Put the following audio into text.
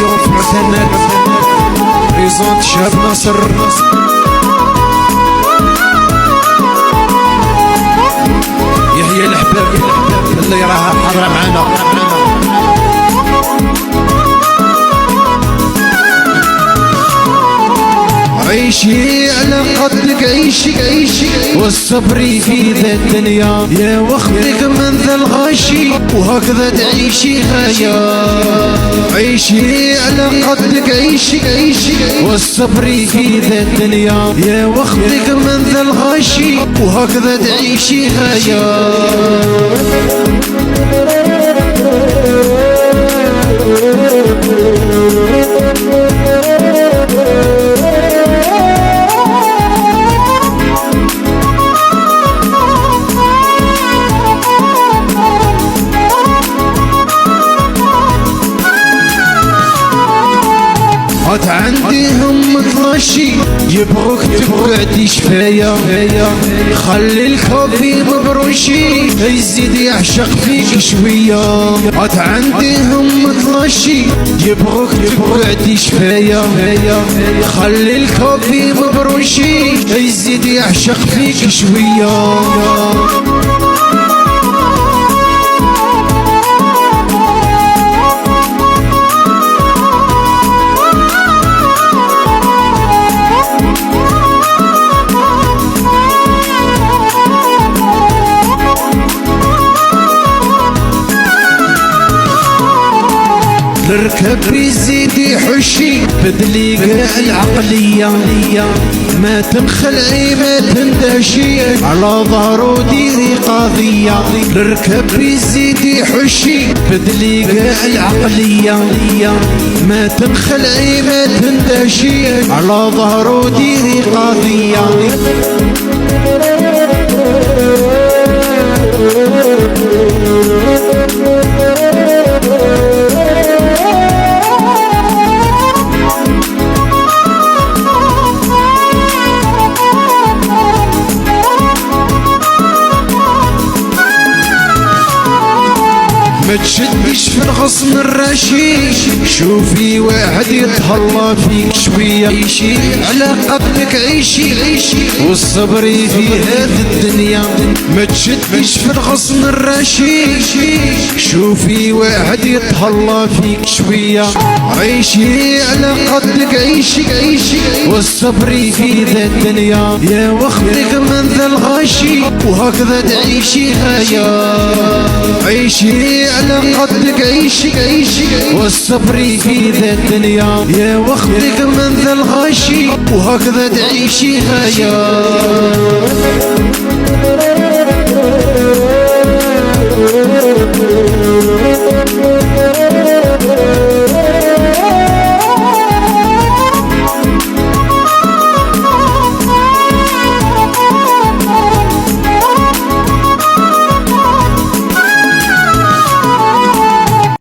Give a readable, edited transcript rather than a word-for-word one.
إديسيون في معتنر بريزونت شهاب ناصر يحيى الحباب اللي راها حاضرة معانا عيشي على قدك عيشي والصبر في ذا الدنيا يا وخذك من ذا الغاشي وهكذا تعيشي هيا عيشي على قدك عيشي والصبر في ذا الدنيا يا وخذك من ذا الغاشي وهكذا تعيشي هيا عاد عندي هم تغشي يبغوك تقعدي شفايا خلي الكوفي مبروشي يزيد يعشق فيك شوية عاد عندي هم تغشي يبغوك تقعدي شفايا خلي الكوفي مبروشي يزيد يعشق فيك شوية نركب يزيد يحشي بدلي قاع العقلية ما تنخلعي ما تندهشي على ظهره ديري قضية نركب يزيد يحشي بدلي قاع العقلية ما تنخلعي ما تندهشي على ظهره ديري قضية ما تشدش في الغصن الرشيش شوفي واحد يتهلا فيك شوية عيشي على قدك عيشي والصبر في هذه الدنيا ما تشدش في الغصن الرشيش شوفي واحد يتهلا فيك شوية عيشي على قدك عيشي والصبر في ذا الدنيا يا وخذك من ذا الغاشي وهكذا تعيشي هيا عيشي على قدك عيشي والصبر في ذا الدنيا يا وخذك من ذا الغاشي وهكذا تعيشي هيا